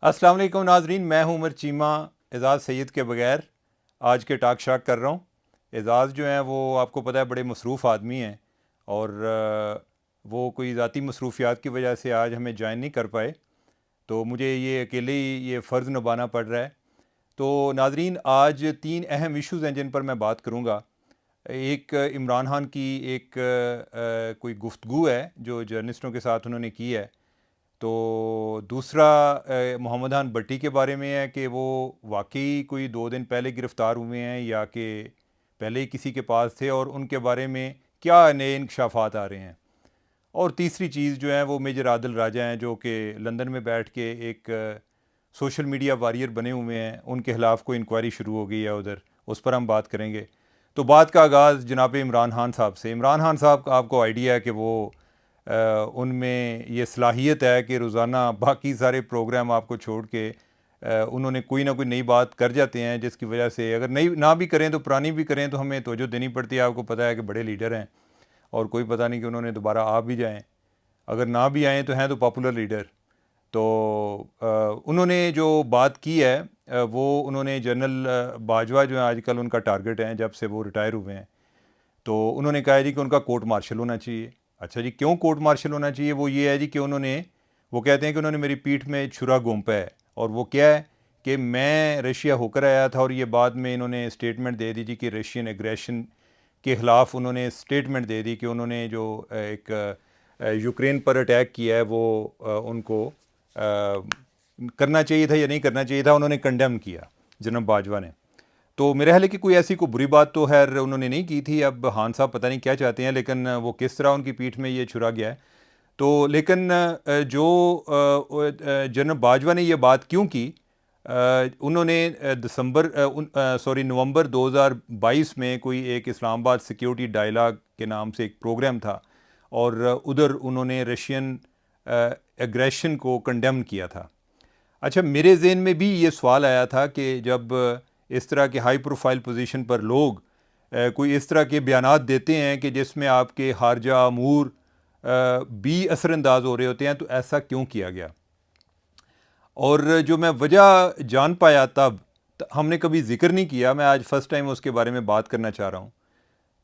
अस्सलाम वालेकुम नाजरीन, मैं हूं उमर चीमा। एजाज़ सैयद के बगैर आज के टाक शाक कर रहा हूं। एजाज़ जो हैं वो आपको पता है बड़े मसरूफ़ आदमी हैं और वो कोई ज़ाती मसरूफियात की वजह से आज हमें ज्वाइन नहीं कर पाए, तो मुझे ये अकेले ही ये फ़र्ज़ निभाना पड़ रहा है। तो नाजरीन, आज तीन अहम इशूज़ हैं जिन पर मैं बात करूँगा। एक इमरान खान की एक कोई गुफ्तगू है जो जर्नलिस्टों के साथ उन्होंने की है। तो दूसरा मोहम्मद खान भट्टी के बारे में है कि वो वाकई कोई 2 दिन पहले गिरफ़्तार हुए हैं या कि पहले ही किसी के पास थे, और उनके बारे में क्या नए इंकशाफात आ रहे हैं। और तीसरी चीज़ जो है वो मेजर आदिल राजा हैं, जो कि लंदन में बैठ के एक सोशल मीडिया वॉरियर बने हुए हैं। उनके ख़िलाफ़ कोई इंक्वायरी शुरू हो गई है उधर, उस पर हम बात करेंगे। तो बात का आगाज़ जनाब इमरान खान साहब से। इमरान खान साहब का आपको आइडिया है कि वो उनमें ये सलाहियत है कि रोज़ाना बाकी सारे प्रोग्राम आपको छोड़ के उन्होंने कोई ना कोई नई बात कर जाते हैं, जिसकी वजह से अगर नई ना भी करें तो पुरानी भी करें तो हमें तवज्जो देनी पड़ती है। आपको पता है कि बड़े लीडर हैं और कोई पता नहीं कि उन्होंने दोबारा आ भी जाएं, अगर ना भी आएँ तो हैं तो पॉपुलर लीडर। तो उन्होंने जो बात की है वो उन्होंने जनरल बाजवा जो है आजकल उनका टारगेट है जब से वो रिटायर हुए हैं। तो उन्होंने कहा है जी कि उनका कोर्ट मार्शल होना चाहिए। अच्छा जी, क्यों कोर्ट मार्शल होना चाहिए? वो ये है जी कि वो कहते हैं कि उन्होंने मेरी पीठ में छुरा घोंपा है। और वो क्या है कि मैं रशिया होकर आया था, और ये बाद में इन्होंने स्टेटमेंट दे दी जी कि रशियन एग्रेशन के ख़िलाफ़ उन्होंने स्टेटमेंट दे दी कि उन्होंने जो एक यूक्रेन पर अटैक किया है वो उनको करना चाहिए था या नहीं करना चाहिए था, उन्होंने कंडेम किया जनरल बाजवा ने। तो मेरे ख्याल है कि कोई ऐसी कोई बुरी बात तो खैर उन्होंने नहीं की थी। अब खान साहब पता नहीं क्या चाहते हैं, लेकिन वो किस तरह उनकी पीठ में ये छुरा गया है। तो लेकिन जो जनरल बाजवा ने ये बात क्यों की, उन्होंने नवंबर 2022 में कोई एक इस्लामाबाद सिक्योरिटी डायलॉग के नाम से एक प्रोग्राम था, और उधर उन्होंने रशियन एग्रेशन को कंडेम किया था। अच्छा, मेरे ज़हन में भी ये सवाल आया था कि जब इस तरह के हाई प्रोफाइल पोजीशन पर लोग कोई इस तरह के बयानात देते हैं कि जिसमें आपके खारजा अमूर भी असरअंदाज हो रहे होते हैं, तो ऐसा क्यों किया गया। और जो मैं वजह जान पाया तब हमने कभी जिक्र नहीं किया, मैं आज फर्स्ट टाइम उसके बारे में बात करना चाह रहा हूँ।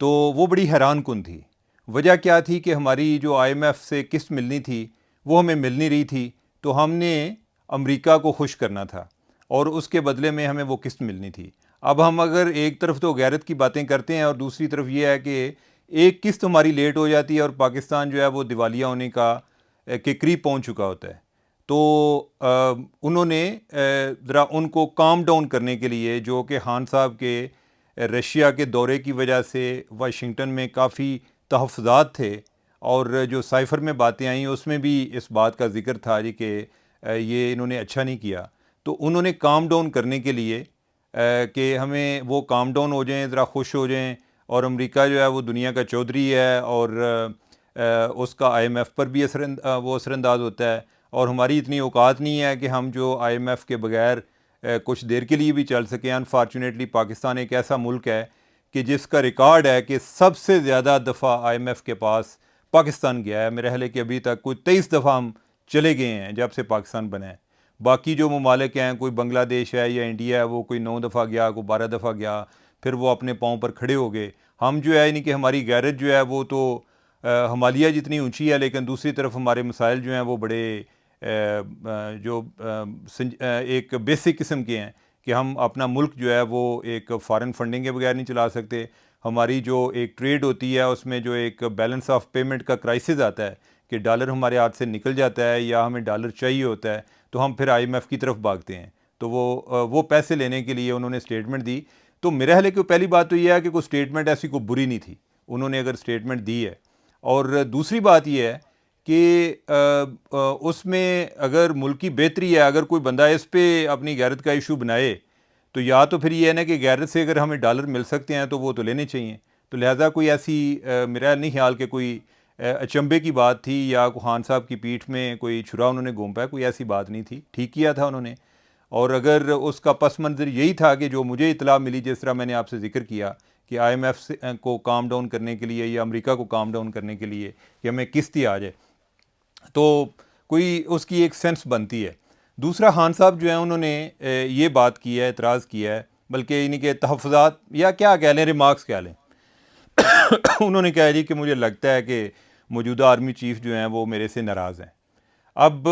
तो वो बड़ी हैरान कुन थी। वजह क्या थी कि हमारी जो IMF से किस्त मिलनी थी वो हमें मिल नहीं रही थी, तो हमने अमेरिका को खुश करना था और उसके बदले में हमें वो किस्त मिलनी थी। अब हम अगर एक तरफ तो गैरत की बातें करते हैं और दूसरी तरफ ये है कि एक किस्त हमारी लेट हो जाती है और पाकिस्तान जो है वो दिवालिया होने के करीब पहुंच चुका होता है। तो उन्होंने ज़रा उनको काम डाउन करने के लिए, जो कि खान साहब के रशिया के दौरे की वजह से वाशिंगटन में काफ़ी तहफ़्फ़ुज़ात थे, और जो साइफ़र में बातें आई उसमें भी इस बात का ज़िक्र था जी कि ये इन्होंने अच्छा नहीं किया। तो उन्होंने काम डाउन करने के लिए कि हमें वो काम डाउन हो जाएं, ज़रा खुश हो जाएं, और अमेरिका जो है वो दुनिया का चौधरी है और उसका IMF पर भी वो असरअंदाज होता है, और हमारी इतनी औकात नहीं है कि हम जो IMF के बगैर कुछ देर के लिए भी चल सकें। अनफॉर्चुनेटली पाकिस्तान एक ऐसा मुल्क है कि जिसका रिकॉर्ड है कि सबसे ज़्यादा दफ़ा IMF के पास पाकिस्तान गया है। मेरे ख्याल है कि अभी तक कोई 23 दफ़ा हम चले गए हैं जब से पाकिस्तान बना है। बाकी जो ममालिक हैं, कोई बांग्लादेश है या इंडिया है, वो कोई 9 दफ़ा गया, कोई 12 दफ़ा गया, फिर वो अपने पाँव पर खड़े हो गए। हम जो है यानी कि हमारी गैरत जो है वो तो हिमालय जितनी ऊंची है, लेकिन दूसरी तरफ हमारे मसाइल जो हैं वो बड़े एक बेसिक किस्म के हैं कि हम अपना मुल्क जो है वो एक फ़ॉरेन फंडिंग के बगैर नहीं चला सकते। हमारी जो एक ट्रेड होती है उसमें जो एक बैलेंस ऑफ पेमेंट का क्राइसिस आता है कि डॉलर हमारे हाथ से निकल जाता है या हमें डॉलर चाहिए होता है, तो हम फिर IMF की तरफ भागते हैं। तो वो पैसे लेने के लिए उन्होंने स्टेटमेंट दी। तो मेरे ख्याल है कि पहली बात तो यह है कि कोई स्टेटमेंट ऐसी कोई बुरी नहीं थी, उन्होंने अगर स्टेटमेंट दी है। और दूसरी बात यह है कि उसमें अगर मुल्क की बेहतरी है, अगर कोई बंदा इस पे अपनी गैरत का इशू बनाए, तो या तो फिर ये है ना कि गैरत से अगर हमें डॉलर मिल सकते हैं तो वो तो लेने चाहिए। तो लिहाजा कोई ऐसी मेरा नहीं ख्याल कि कोई अचंभे की बात थी या खान साहब की पीठ में कोई छुरा उन्होंने घोंपा है, कोई ऐसी बात नहीं थी, ठीक किया था उन्होंने। और अगर उसका पस मंज़र यही था कि जो मुझे इतला मिली, जिस तरह मैंने आपसे ज़िक्र किया कि IMF को काम डाउन करने के लिए या अमेरिका को काम डाउन करने के लिए कि हमें किस्त ही आ जाए, तो कोई उसकी एक सेंस बनती है। दूसरा खान साहब जो है उन्होंने ये बात की है, एतराज़ किया है, बल्कि इनके तहफ़्फ़ुज़ात या क्या कह लें, रिमार्क्स कह लें। उन्होंने कहा जी कि मुझे लगता है कि मौजूदा आर्मी चीफ़ जो हैं वो मेरे से नाराज़ हैं। अब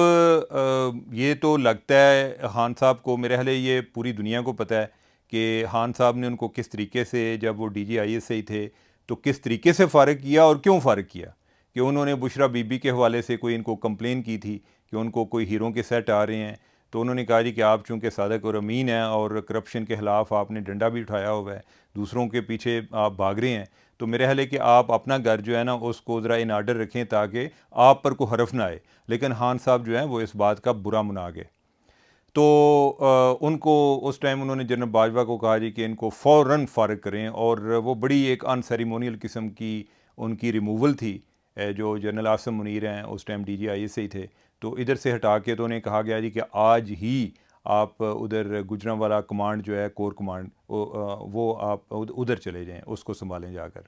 ये तो लगता है खान साहब को, मेरे ख्याल है ये पूरी दुनिया को पता है कि खान साहब ने उनको किस तरीके से, जब वो DGIS से ही थे, तो किस तरीके से फ़ारिग किया और क्यों फ़ारिग किया। कि उन्होंने बुशरा बीबी के हवाले से कोई इनको कंप्लेन की थी कि उनको कोई हीरों के सेट आ रहे हैं, तो उन्होंने कहा जी कि आप चूँकि सादक और अमीन हैं और करप्शन के ख़िलाफ़ आपने डंडा भी उठाया हुआ है, दूसरों के पीछे आप भाग रहे हैं, तो मेरा ख्याल है कि आप अपना घर जो है ना उसको ज़रा इन आर्डर रखें ताकि आप पर कोई हरफ ना आए। लेकिन खान साहब जो हैं वो इस बात का बुरा मना गए। तो उनको उस टाइम उन्होंने जनरल बाजवा को कहा जी कि इनको फ़ौरन फ़ारिग करें, और वो बड़ी एक अनसेरेमोनियल किस्म की उनकी रिमूवल थी। जो जनरल आसिम मुनीर हैं उस टाइम DGIS से ही थे, तो इधर से हटा के तो उन्हें कहा गया जी कि आज ही आप उधर गुजरांवाला कमांड जो है, कोर कमांड, वो आप उधर चले जाएँ, उसको संभालें जाकर।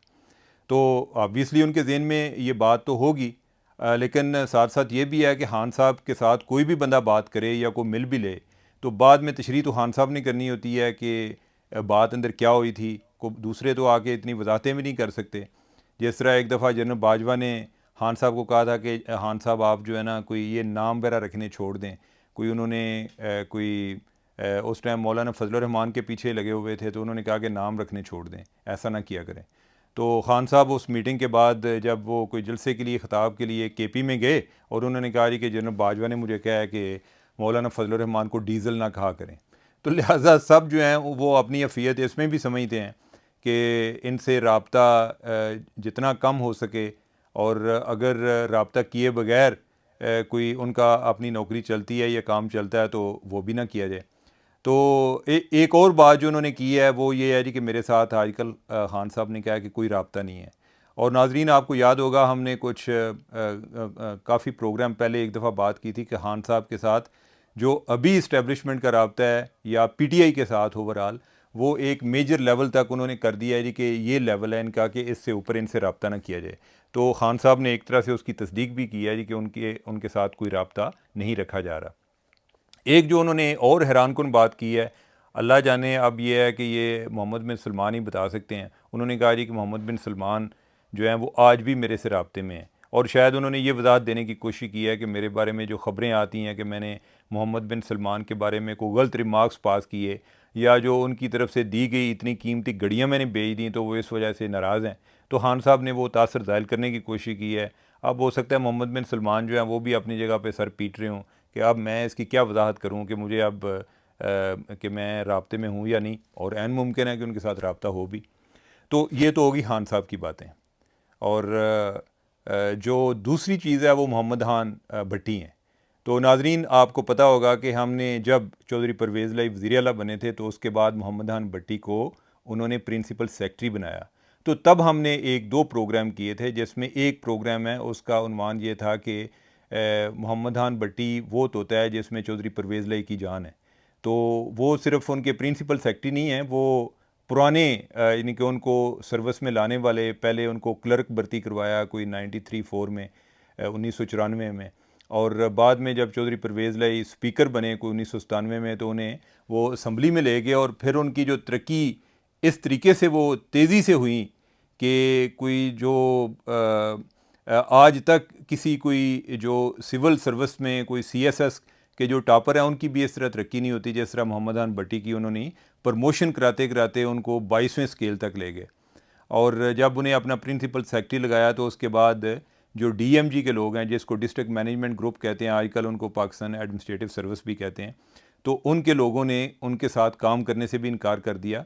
तो ऑब्वियसली उनके ज़हन में ये बात तो होगी, लेकिन साथ साथ ये भी है कि खान साहब के साथ कोई भी बंदा बात करे या कोई मिल भी ले, तो बाद में तशरीह तो खान साहब ने करनी होती है कि बात अंदर क्या हुई थी, को दूसरे तो आके इतनी वजाहतें भी नहीं कर सकते। जिस तरह एक दफ़ा जनरल बाजवा ने खान साहब को कहा था कि खान साहब आप जो है ना कोई ये नाम वगैरह रखने छोड़ दें। कोई उन्होंने उस टाइम मौलाना फजल रहमान के पीछे लगे हुए थे, तो उन्होंने कहा कि नाम रखने छोड़ दें, ऐसा ना किया करें। तो खान साहब उस मीटिंग के बाद जब वो कोई जलसे के लिए, ख़िताब के लिए KP में गए, और उन्होंने कहा जी कि जनरल बाजवा ने मुझे कहा है कि मौलाना फजल रहमान को डीज़ल ना कहा करें। तो लिहाजा सब जो हैं वो अपनी अफ़ियत इसमें भी समझते हैं कि इनसे रब्ता जितना कम हो सके, और अगर रब्ता किए बगैर कोई उनका अपनी नौकरी चलती है या काम चलता है तो वो भी ना किया जाए। तो एक और बात जो उन्होंने की है वो ये है जी कि मेरे साथ आजकल खान साहब ने कहा कि कोई राब्ता नहीं है। और नाजरीन, आपको याद होगा हमने कुछ काफ़ी प्रोग्राम पहले एक दफ़ा बात की थी कि खान साहब के साथ जो अभी इस्टेब्लिशमेंट का राब्ता है या PTI के साथ ओवरऑल, वो एक मेजर लेवल तक उन्होंने कर दिया है जी कि ये लेवल है इनका कि इससे ऊपर इनसे राब्ता ना किया जाए। तो खान साहब ने एक तरह से उसकी तस्दीक भी की है जी कि उनके उनके साथ कोई राब्ता नहीं रखा जा रहा। एक जो उन्होंने और हैरानकुन बात की है, अल्लाह जाने अब ये है कि ये मोहम्मद बिन सलमान ही बता सकते हैं। उन्होंने कहा जी कि मोहम्मद बिन सलमान जो हैं वो आज भी मेरे से राब्ते में हैं, और शायद उन्होंने ये वजाहत देने की कोशिश की है कि मेरे बारे में जो ख़बरें आती हैं कि मैंने मोहम्मद बिन सलमान के बारे में कोई गलत रिमार्क्स पास किए, या जो उनकी तरफ से दी गई इतनी कीमती घड़ियाँ मैंने बेच दी, तो वो इस वजह से नाराज़ हैं। तो खान साहब ने वो तासर ज़ाहिर करने की कोशिश की है। अब हो सकता है मोहम्मद बिन सलमान जो हैं वो भी अपनी जगह पे सर पीट रहे हों कि अब मैं इसकी क्या वजाहत करूँ कि मुझे अब कि मैं राब्ते में हूँ या नहीं, और ऐन मुमकिन है कि उनके साथ राब्ता हो भी। तो ये तो होगी खान साहब की बातें। और जो दूसरी चीज़ है वो मोहम्मद खान भट्टी हैं। तो नाजरीन, आपको पता होगा कि हमने जब चौधरी परवेज़ लाई वज़ीर आला बने थे, तो उसके बाद मोहम्मद खान भट्टी को उन्होंने प्रिंसिपल सेक्रेटरी बनाया। तो तब हमने एक दो प्रोग्राम किए थे, जिसमें एक प्रोग्राम है उसका उन्वान ये था कि मोहम्मद खान भट्टी वो तोता है जिसमें चौधरी परवेज़ लाई की जान है। तो वो सिर्फ उनके प्रिंसिपल सेक्रेटरी नहीं हैं, वो पुराने यानी कि उनको सर्विस में लाने वाले, पहले उनको क्लर्क भर्ती करवाया कोई 93-4 में, 1994 में, और बाद में जब चौधरी परवेज़ लाई स्पीकर बने कोई 1997 में, तो उन्हें वो असम्बली में ले गए, और फिर उनकी जो तरक्की इस तरीके से वो तेज़ी से हुई कि कोई जो आज तक किसी कोई जो सिविल सर्विस में कोई CSS के जो टॉपर हैं उनकी भी इस तरह तरक्की नहीं होती जिस तरह मोहम्मद खान भट्टी की उन्होंने प्रमोशन कराते कराते उनको 22वें स्केल तक ले गए। और जब उन्हें अपना प्रिंसिपल सेक्रेटरी लगाया, तो उसके बाद जो DMG के लोग हैं, जिसको डिस्ट्रिक्ट मैनेजमेंट ग्रुप कहते हैं, आजकल उनको पाकिस्तान एडमिनिस्ट्रेटिव सर्विस भी कहते हैं, तो उनके लोगों ने उनके साथ काम करने से भी इनकार कर दिया।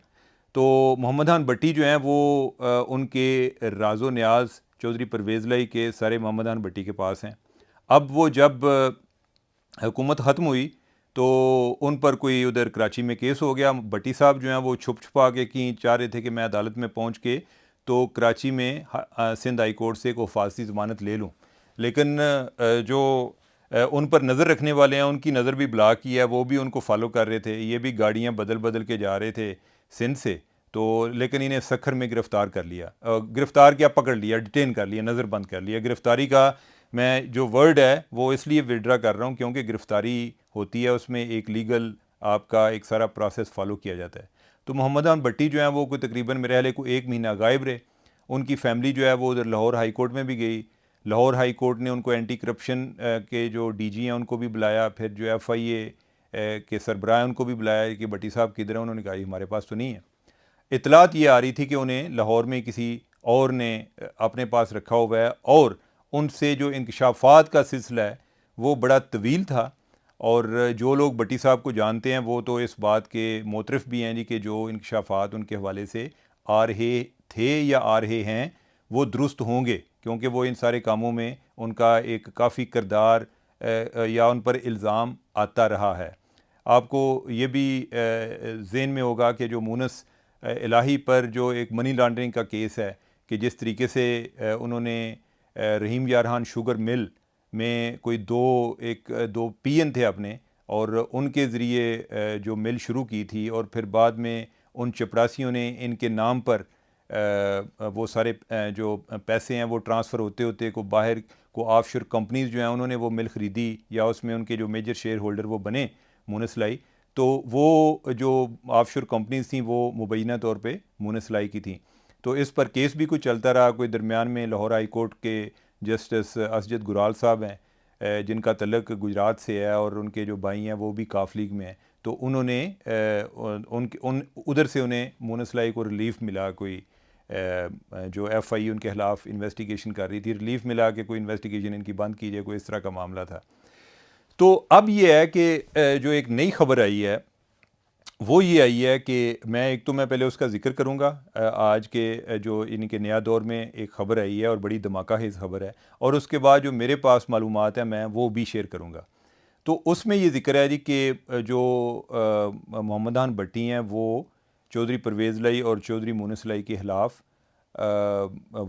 तो मोहम्मद खान भट्टी जो हैं वो उनके राज़ो न्याज़ चौधरी परवेज़ लाई के सारे मोहम्मद खान भट्टी के पास हैं। अब वो जब हुकूमत ख़त्म हुई, तो उन पर कोई उधर कराची में केस हो गया। भट्टी साहब जो हैं वो छुप छुपा के कहीं चाह रहे थे कि मैं अदालत में पहुंच के तो कराची में सिंध हाई कोर्ट से एक हिफाजती ज़मानत ले लूं। लेकिन जो उन पर नज़र रखने वाले हैं उनकी नज़र भी ब्लॉक की है, वो भी उनको फॉलो कर रहे थे। ये भी गाड़ियाँ बदल बदल के जा रहे थे सिंध से, तो लेकिन इन्हें सखर में गिरफ़्तार कर लिया, गिरफ़्तार किया, पकड़ लिया, डिटेन कर लिया, नज़रबंद कर लिया। गिरफ़्तारी का मैं जो वर्ड है वो इसलिए विड्रा कर रहा हूँ क्योंकि गिरफ्तारी होती है, उसमें एक लीगल आपका एक सारा प्रोसेस फॉलो किया जाता है। तो मोहम्मद खान भट्टी जो है वो कोई तकरीबन मेरे ख्याल को 1 महीना गायब रहे। उनकी फैमिली जो है वो उधर लाहौर हाई कोर्ट में भी गई। लाहौर हाई कोर्ट ने उनको एंटी करप्शन के जो डीजी हैं उनको भी बुलाया, फिर जो FIA के सरबराह उनको भी बुलाया कि भट्टी साहब किधर हैं। उन्होंने कहा हमारे पास तो नहीं है। इतलात ये आ रही थी कि उन्हें लाहौर में किसी और ने अपने पास रखा हुआ है, और उनसे जो इंकशाफात का सिलसिला है वो बड़ा तवील था। और जो लोग भट्टी साहब को जानते हैं वो तो इस बात के मोतरफ भी हैं जी कि जो इंकशाफात उनके हवाले से आ रहे थे या आ रहे हैं वो दुरुस्त होंगे, क्योंकि वो इन सारे कामों में उनका एक काफ़ी किरदार या उन पर इल्ज़ाम आता रहा है। आपको ये भी ज़हन में होगा कि जो मूनस इलाही पर जो एक मनी लॉन्ड्रिंग का केस है कि जिस तरीके से उन्होंने रहीम यारहान शुगर मिल में कोई दो PN थे अपने, और उनके ज़रिए जो मिल शुरू की थी, और फिर बाद में उन चपरासियों ने इनके नाम पर वो सारे जो पैसे हैं वो ट्रांसफ़र होते होते को बाहर को ऑफशोर कंपनीज़ जो हैं उन्होंने वो मिल ख़रीदी, या उसमें उनके जो मेजर शेयर होल्डर वो बने मूनस लाई। तो वो जो ऑफशोर कंपनीज थी वो मुबैना तौर पे मूनस लाई की थी। तो इस पर केस भी कुछ चलता रहा। कोई दरमियान में लाहौर हाई कोर्ट के जस्टिस असजद गुराल साहब हैं, जिनका तल्लक गुजरात से है, और उनके जो भाई हैं वो भी काफ लीग में हैं। तो उन्होंने उधर से उन्हें मूनस लाई को रिलीफ मिला, कोई जो FIA उनके खिलाफ इन्वेस्टिगेशन कर रही थी, रिलीफ मिला कि कोई इन्वेस्टिगेशन इनकी बंद की जाए, कोई इस तरह का मामला था। तो अब ये है कि जो एक नई खबर आई है वो ये आई है कि मैं पहले उसका जिक्र करूंगा। आज के जो इनके नया दौर में एक ख़बर आई है और बड़ी धमाका है इस खबर है, और उसके बाद जो मेरे पास मालूमात है मैं वो भी शेयर करूंगा। तो उसमें ये जिक्र है जी कि जो मोहम्मद खान भट्टी हैं वो चौधरी परवेज़ लाई और चौधरी मूनस लाई के ख़िलाफ़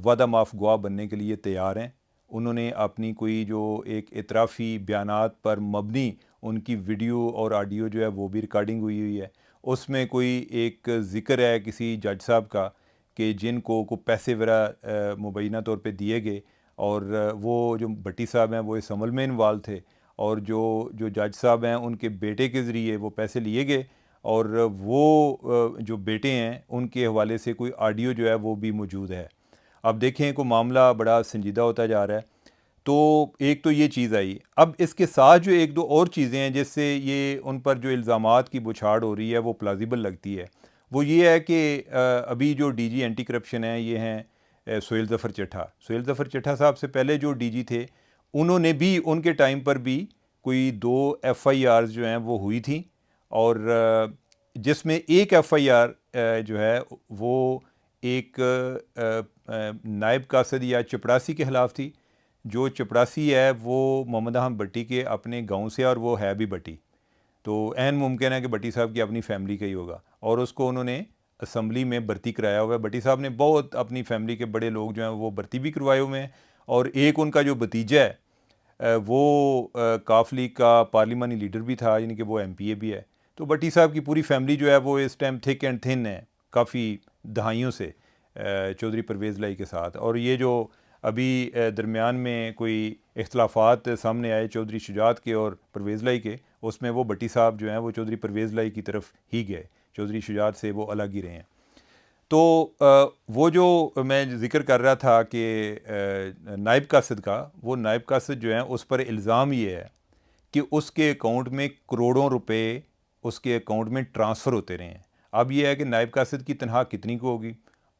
वादा माफ़ गवाह बनने के लिए तैयार हैं। उन्होंने अपनी कोई जो एक इतराफ़ी बयानात पर मबनी उनकी वीडियो और ऑडियो जो है वो भी रिकॉर्डिंग हुई हुई है। उसमें कोई एक ज़िक्र है किसी जज साहब का कि जिनको को पैसे वगैरह मुबैना तौर पे दिए गए, और वो जो भट्टी साहब हैं वो इस अमल में इन्वॉल्व थे, और जो जो जज साहब हैं उनके बेटे के ज़रिए वो पैसे लिए गए, और वो जो बेटे हैं उनके हवाले से कोई ऑडियो जो है वो भी मौजूद है। अब देखें को मामला बड़ा संजीदा होता जा रहा है। तो एक तो ये चीज़ आई। अब इसके साथ जो एक दो और चीज़ें हैं जिससे ये उन पर जो इल्ज़ामात की बुछाड़ हो रही है वो प्लाजिबल लगती है। वो ये है कि अभी जो DG एंटी करप्शन है ये हैं सुहेल ज़फ़र चट्ठा। सुहेल ज़फ़र चट्ठा साहब से पहले जो DG थे उन्होंने भी उनके टाइम पर भी कोई 2 FIRs जो हैं वो हुई थी, और जिसमें एक FIR जो है वो एक नायब कासद या चपड़ासी के ख़िलाफ़ थी। जो चपड़ासी है वो मोहम्मद खान भट्टी के अपने गांव से, और वो है भी भट्टी। तो ऐन मुमकिन है कि भट्टी साहब की अपनी फैमिली का ही होगा, और उसको उन्होंने असम्बली में भर्ती कराया हुआ है। भट्टी साहब ने बहुत अपनी फैमिली के बड़े लोग जो हैं वो भर्ती भी करवाए हुए हैं, और एक उनका जो भतीजा है वो काफ लीग का पार्लिमानी लीडर भी था, यानी कि वो MPA भी है। तो भट्टी साहब की पूरी फैमिली जो है वो इस टाइम थिक एंड थिन है काफ़ी दहाइयों से चौधरी परवेज़ लाई के साथ। और ये जो अभी दरमियान में कोई इख्तलाफात सामने आए चौधरी शुजात के और परवेज़ लाई के, उसमें वो भट्टी साहब जो हैं वो चौधरी परवेज़ लाई की तरफ ही गए, चौधरी शुजात से वो अलग ही रहे हैं। तो वो जो मैं ज़िक्र कर रहा था कि नायब कासिद का, वो नायब कासिद जो हैं उस पर इल्ज़ाम ये है कि उसके अकाउंट में करोड़ों रुपए उसके अकाउंट में ट्रांसफ़र होते रहे हैं। अब ये है कि नायब कासिद की तनख्वाह कितनी को होगी,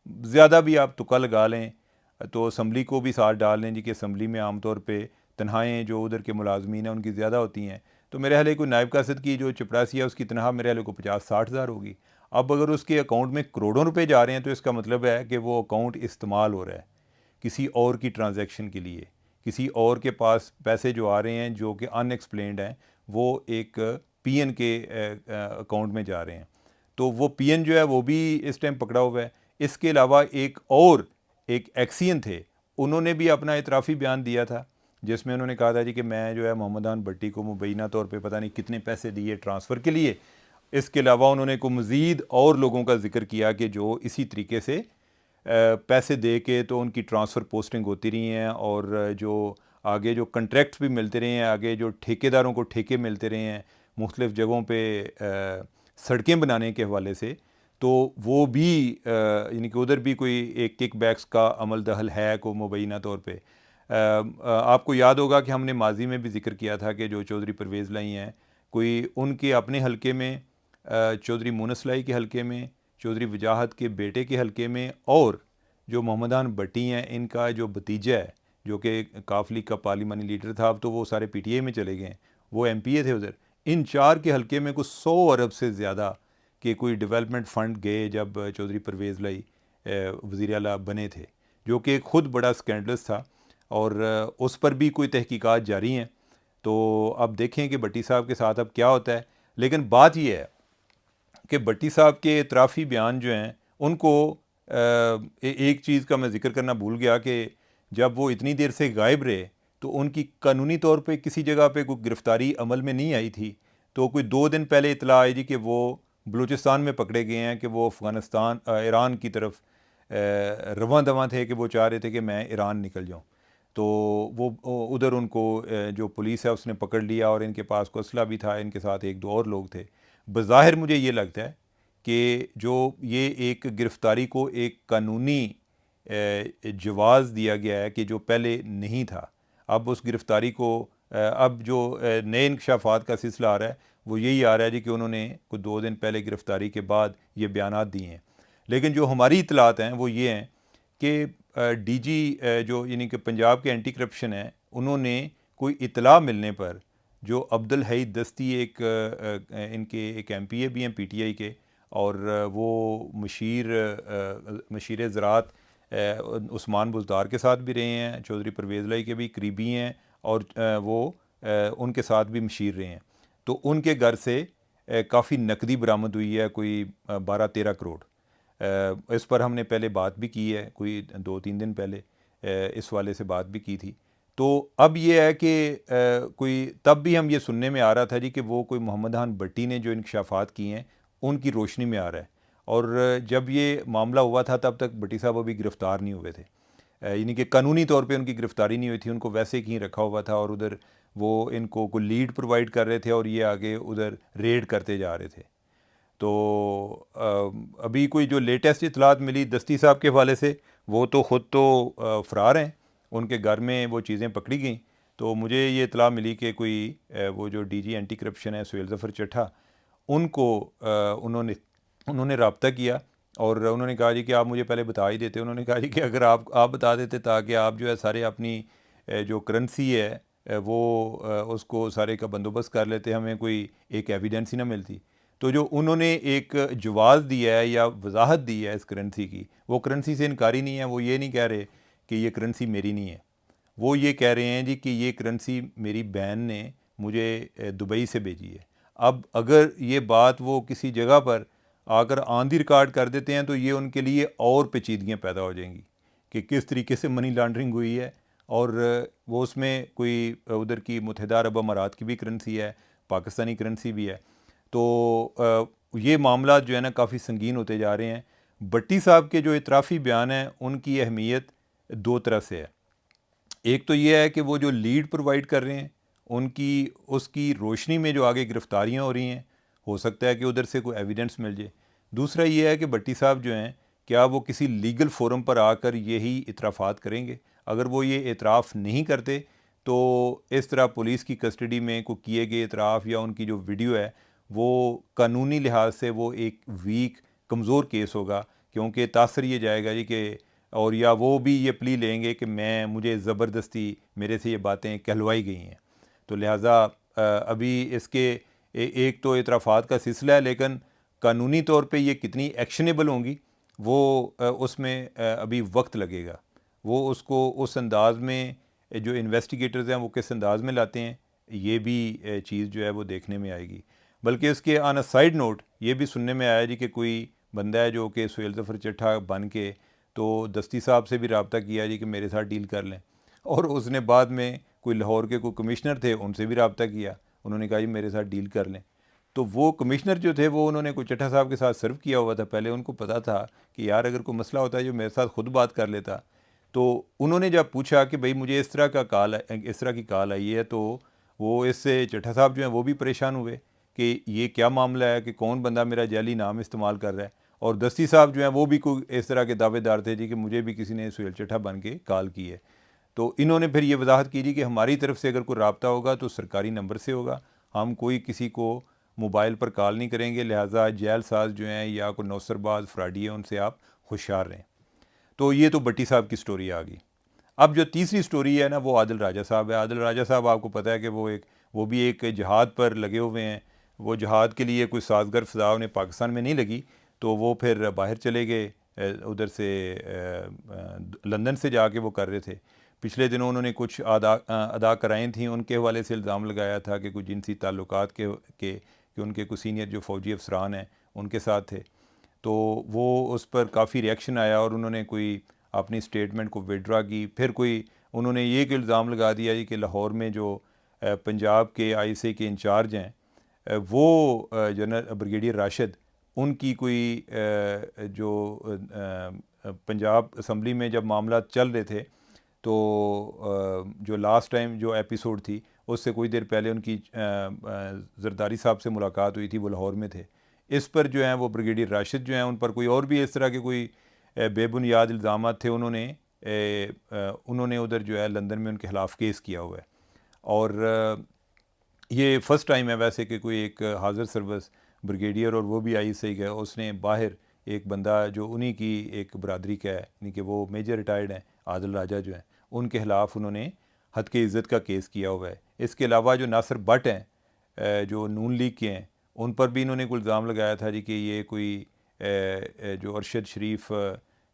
ज़्यादा भी आप तुक्का लगा लें तो असम्बली को भी साथ डाल लें जी कि असम्बली में आमतौर पे तनख्वाहें जो उधर के मुलाजमीन हैं उनकी ज़्यादा होती हैं। तो मेरे ख्याल कोई नायब कासिद की जो चपरासी है उसकी तनख्वाह मेरे ख्याल को 50-60 हज़ार होगी। अब अगर उसके अकाउंट में करोड़ों रुपए जा रहे हैं तो इसका मतलब है कि वो अकाउंट इस्तेमाल हो रहा है किसी और की ट्रांजैक्शन के लिए, किसी और के पास पैसे जो आ रहे हैं जो कि अनएक्सप्लेन्ड हैं, वो एक PN के अकाउंट में जा रहे हैं। तो वो PN जो है वो भी इस टाइम पकड़ा हुआ है। इसके अलावा एक एक्सियन थे, उन्होंने भी अपना इतराफ़ी बयान दिया था जिसमें उन्होंने कहा था जी कि मैं जो है मोहम्मद खान भट्टी को मुबैना तौर पे पता नहीं कितने पैसे दिए ट्रांसफ़र के लिए। इसके अलावा उन्होंने को मज़ीद और लोगों का जिक्र किया कि जो इसी तरीके से पैसे दे के तो उनकी ट्रांसफ़र पोस्टिंग होती रही हैं, और जो आगे जो कंट्रैक्ट्स भी मिलते रहे हैं, आगे जो ठेकेदारों को ठेके मिलते रहे हैं मुख्तलिफ़ जगहों पे सड़कें बनाने के हवाले से, तो वो भी यानी कि उधर भी कोई एक किक बैक्स का अमल दखल है को मुबैना तौर पे। आपको याद होगा कि हमने माजी में भी जिक्र किया था कि जो चौधरी परवेज़ लाई हैं, कोई उनके अपने हलके में, चौधरी मुनस लाई के हलके में, चौधरी वजाहत के बेटे के हलके में, और जो मोहम्मदान भट्टी हैं इनका जो भतीजा है जो कि काफ लीग का पार्लिमानी लीडर था, अब तो वो सारे पीटीआई में चले गए हैं, वो एमपीए थे उधर। इन चार के हलके में कुछ 100 अरब से ज़्यादा के कोई डेवलपमेंट फ़ंड गए जब चौधरी परवेज़ लाई वज़ीर आला बने थे, जो कि ख़ुद बड़ा स्कैंडलस था और उस पर भी कोई तहकीकात जारी हैं। तो अब देखें कि भट्टी साहब के साथ अब क्या होता है। लेकिन बात यह है कि भट्टी साहब के इतराफ़ी बयान जो हैं उनको एक चीज़ का मैं ज़िक्र करना भूल गया कि जब वो इतनी देर से गायब रहे तो उनकी कानूनी तौर पे किसी जगह पे कोई गिरफ़्तारी अमल में नहीं आई थी। तो कोई 2 दिन पहले इतला आई थी कि वो बलूचिस्तान में पकड़े गए हैं, कि वो अफ़गानिस्तान ईरान की तरफ रवां दवां थे, कि वो चाह रहे थे कि मैं ईरान निकल जाऊँ। तो वो उधर उनको जो पुलिस है उसने पकड़ लिया और इनके पास कोई असला भी था, इनके साथ 1-2 और लोग थे। बज़ाहिर मुझे ये लगता है कि जो ये एक गिरफ़्तारी को एक कानूनी जवाज़ दिया गया है कि जो पहले नहीं था। अब उस गिरफ़्तारी को अब जो नए इंकशाफात का सिलसिला आ रहा है वो यही आ रहा है जी कि उन्होंने कुछ 2 दिन पहले गिरफ़्तारी के बाद ये बयानात दिए हैं। लेकिन जो हमारी इतलात हैं वो ये हैं कि डीजी जो यानी कि पंजाब के एंटी करप्शन हैं, उन्होंने कोई इतला मिलने पर जो अब्दुल हई दस्ती इनके एक एमपीए भी हैं पीटीआई के, और वो मशीर ज़राअत उस्मान बुज़दार के साथ भी रहे हैं, चौधरी परवेज़ लाई के भी करीबी हैं, और वो उनके साथ भी मशीर रहे हैं। तो उनके घर से काफ़ी नकदी बरामद हुई है, कोई 12-13 करोड़। इस पर हमने पहले बात भी की है, कोई 2-3 दिन पहले इस वाले से बात भी की थी। तो अब ये है कि कोई तब भी हम ये सुनने में आ रहा था जी कि वो कोई मोहम्मदान भट्टी ने जो इंकशाफात किए हैं उनकी रोशनी में आ रहा है। और जब ये मामला हुआ था तब तक भट्टी साहब अभी गिरफ़्तार नहीं हुए थे, यानी कि कानूनी तौर पे उनकी गिरफ़्तारी नहीं हुई थी, उनको वैसे ही रखा हुआ था और उधर वो इनको कोई लीड प्रोवाइड कर रहे थे और ये आगे उधर रेड करते जा रहे थे। तो अभी कोई जो लेटेस्ट इतलात मिली दस्ती साहब के हवाले से, वो तो ख़ुद तो फ़रार हैं, उनके घर में वो चीज़ें पकड़ी गई। तो मुझे ये इतला मिली कि कोई वो जो डीजी एंटी करप्शन है सुहेल ज़फ़र चट्ठा, उनको उन्होंने रब्ता किया और उन्होंने कहा जी कि आप मुझे पहले बता ही देते। उन्होंने कहा जी कि अगर आप बता देते ताकि आप जो है सारे अपनी जो करेंसी है वो उसको सारे का बंदोबस्त कर लेते, हमें कोई एक एविडेंस ही ना मिलती। तो जो उन्होंने एक जवाज़ दिया है या वजाहत दी है इस करेंसी की, वो करेंसी से इनकारी नहीं है। वो ये नहीं कह रहे कि ये करेंसी मेरी नहीं है, वो ये कह रहे हैं जी कि ये करेंसी मेरी बहन ने मुझे दुबई से भेजी है। अब अगर ये बात वो किसी जगह पर आकर ऑन दी रिकॉर्ड कर देते हैं तो ये उनके लिए और पेचीदगियाँ पैदा हो जाएंगी कि किस तरीके से मनी लॉन्ड्रिंग हुई है, और वो उसमें कोई उधर की मुत्तहिदा अरब अमारात की भी करेंसी है, पाकिस्तानी करेंसी भी है। तो ये मामला जो है ना काफ़ी संगीन होते जा रहे हैं। भट्टी साहब के जो इतराफ़ी बयान हैं उनकी अहमियत 2 तरह से है। एक तो ये है कि वो जो लीड प्रोवाइड कर रहे हैं उनकी उसकी रोशनी में जो आगे गिरफ़्तारियाँ हो रही हैं, हो सकता है कि उधर से कोई एविडेंस मिल जाए। दूसरा ये है कि भट्टी साहब जो हैं क्या वो किसी लीगल फोरम पर आकर यही इतराफ़ात करेंगे। अगर वो ये एतराफ़ नहीं करते तो इस तरह पुलिस की कस्टडी में को किए गए इतराफ़ या उनकी जो वीडियो है वो कानूनी लिहाज से वो एक वीक कमज़ोर केस होगा, क्योंकि तासर ये जाएगा जी कि, और या वो भी ये प्ली लेंगे कि मुझे ज़बरदस्ती मेरे से ये बातें कहलवाई गई हैं। तो लिहाजा अभी इसके एक तो इतराफ़ात का सिलसिला है, लेकिन कानूनी तौर पे ये कितनी एक्शनेबल होंगी वो उसमें अभी वक्त लगेगा। वो उसको उस अंदाज़ में जो इन्वेस्टिगेटर्स हैं वो किस अंदाज़ में लाते हैं, ये भी चीज़ जो है वो देखने में आएगी। बल्कि इसके ऑन अ साइड नोट ये भी सुनने में आया जी कि कोई बंदा है जो कि सुहेल ज़फ़र चट्ठा बन के तो दस्ती साहब से भी रब्ता किया जी कि मेरे साथ डील कर लें, और उसने बाद में कोई लाहौर के कोई कमिश्नर थे उनसे भी रब्ता किया, उन्होंने कहा जी मेरे साथ डील कर लें। तो वो कमिश्नर जो थे वो उन्होंने कोई चट्ठा साहब के साथ सर्व किया हुआ था पहले, उनको पता था कि यार अगर कोई मसला होता है जो मेरे साथ खुद बात कर लेता। तो उन्होंने जब पूछा कि भाई मुझे इस तरह की कॉल आई है, तो वो इससे चट्टा साहब जो हैं वो भी परेशान हुए कि ये क्या मामला है कि कौन बंदा मेरा जाली नाम इस्तेमाल कर रहा है। और दस्ती साहब जो हैं वो भी कोई इस तरह के दावेदार थे जी कि मुझे भी किसी ने सुहेल चट्टा बन के कॉल की है। तो इन्होंने फिर ये वजाहत की जी कि हमारी तरफ से अगर कोई रब्ता होगा तो सरकारी नंबर से होगा, हम कोई किसी को मोबाइल पर कॉल नहीं करेंगे, लिहाजा जेल साज जो हैं या कोई नौसरबाज फ्राडी है उनसे आप होशियार रहें। तो ये तो भट्टी साहब की स्टोरी आ गई। अब जो तीसरी स्टोरी है ना वो आदिल राजा साहब है। आदिल राजा साहब आपको पता है कि वो भी एक जहाद पर लगे हुए हैं। वो जहाद के लिए कोई साजगर फ़ज़ा उन्हें पाकिस्तान में नहीं लगी, तो वो फिर बाहर चले गए, उधर से लंदन से जाके वो कर रहे थे। पिछले दिनों उन्होंने कुछ अदा कराएँ थी, उनके हवाले से इल्ज़ाम लगाया था कि कुछ जिनसी ताल्लुकात कि उनके कुछ सीनियर जो फ़ौजी अफसरान हैं उनके साथ थे। तो वो उस पर काफ़ी रिएक्शन आया और उन्होंने कोई अपनी स्टेटमेंट को विड्रा की। फिर कोई उन्होंने ये कि इल्ज़ाम लगा दिया कि लाहौर में जो पंजाब के आईएसआई के इंचार्ज हैं, वो जनरल ब्रिगेडियर राशिद, उनकी कोई जो पंजाब असम्बली में जब मामला चल रहे थे, तो जो लास्ट टाइम जो एपिसोड थी उससे कोई देर पहले उनकी जरदारी साहब से मुलाकात हुई थी, वो लाहौर में थे। इस पर जो हैं वो ब्रिगेडियर राशिद जो हैं उन पर कोई और भी इस तरह के कोई बेबुनियाद इल्ज़ाम थे, उन्होंने उधर जो है लंदन में उनके ख़िलाफ़ केस किया हुआ है। और ये फ़र्स्ट टाइम है वैसे कि कोई एक हाज़िर सर्विस ब्रिगेडियर, और वो भी आईएसआई का, उसने बाहर एक बंदा जो उन्हीं की एक बरादरी का है, यानी कि वो मेजर रिटायर्ड हैं, आदिल राजा जो हैं, उनके ख़िलाफ़ उन्होंने हद के इज़्ज़त का केस किया हुआ है। इसके अलावा जो नासिर भट्ट हैं, जो नून लीग के हैं, उन पर भी इन्होंने कोई इल्ज़ाम लगाया था जी कि ये कोई जो अरशद शरीफ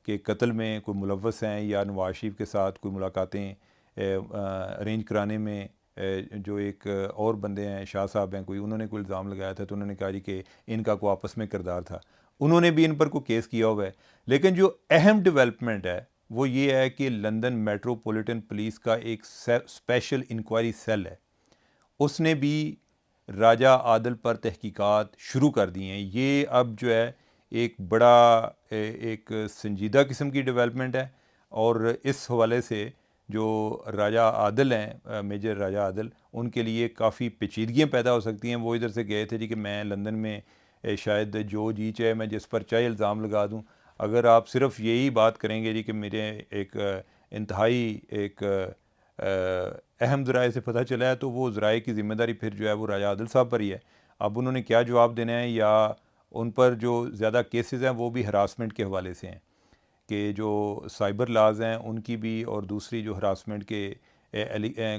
के कत्ल में कोई मुलव्वस हैं या नवाज शरीफ के साथ कोई मुलाकातें अरेंज कराने में जो एक और बंदे हैं, शाह साहब हैं कोई, उन्होंने कोई इल्ज़ाम लगाया था। तो उन्होंने कहा जी कि इनका कोई आपस में किरदार था, उन्होंने भी इन पर कोई केस किया हुआ है। लेकिन जो अहम डेवलपमेंट है वो ये है कि लंदन मेट्रोपॉलिटन पुलिस का एक स्पेशल इंक्वायरी सेल है, उसने भी राजा आदिल पर तहकीकात शुरू कर दी हैं। ये अब जो है एक बड़ा एक संजीदा किस्म की डेवलपमेंट है। और इस हवाले से जो राजा आदिल हैं, मेजर राजा आदिल, उनके लिए काफ़ी पेचीदगियाँ पैदा हो सकती हैं। वो इधर से गए थे जी कि मैं लंदन में शायद जो जी चाहे मैं जिस पर चाहे इल्ज़ाम लगा दूँ। अगर आप सिर्फ यही बात करेंगे जी कि मेरे एक इंतहाई एक अहम ज़राए से पता चला है, तो वो ज़राए की ज़िम्मेदारी फिर जो है वो राजा आदिल साहब पर ही है। अब उन्होंने क्या जवाब देना है, या उन पर जो ज़्यादा केसेस हैं वो भी हरासमेंट के हवाले से हैं कि जो साइबर लॉज हैं उनकी भी, और दूसरी जो हरासमेंट के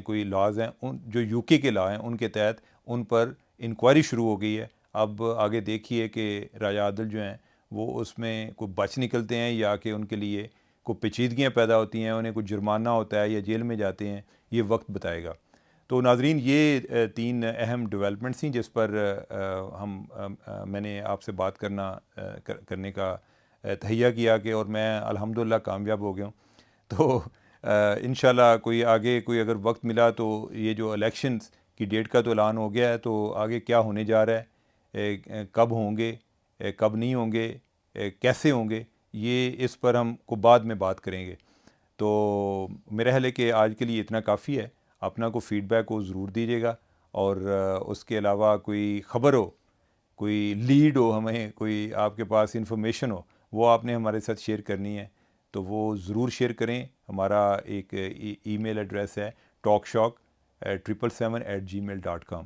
कोई लॉज हैं, उन जो यूके के लॉ हैं उनके तहत उन पर इंक्वायरी शुरू हो गई है। अब आगे देखिए कि राजा आदिल जो हैं वो उसमें कोई बच निकलते हैं या कि उनके लिए कोई पेचीदगियाँ पैदा होती हैं, उन्हें कुछ जुर्माना होता है या जेल में जाते हैं, ये वक्त बताएगा। तो नाजरीन, ये तीन अहम डेवलपमेंट्स थी जिस पर मैंने आपसे बात करने का तहैया किया कि, और मैं अल्हम्दुलिल्लाह कामयाब हो गया हूँ। तो इंशाल्लाह कोई आगे कोई अगर वक्त मिला तो ये जो इलेक्शंस की डेट का तो ऐलान हो गया है, तो आगे क्या होने जा रहा है, कब होंगे, कब नहीं होंगे, कैसे होंगे, ये इस पर हम को बाद में बात करेंगे। तो मेरा ख्याल है कि आज के लिए इतना काफ़ी है। अपना को फ़ीडबैक को ज़रूर दीजिएगा, और उसके अलावा कोई ख़बर हो, कोई लीड हो, हमें कोई आपके पास इंफॉर्मेशन हो, वो आपने हमारे साथ शेयर करनी है तो वो ज़रूर शेयर करें। हमारा एक ईमेल एड्रेस है talkshock777@gmail.com,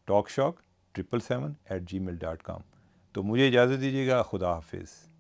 talkshock777@gmail.com। तो मुझे इजाज़त दीजिएगा। खुदा हाफिज़।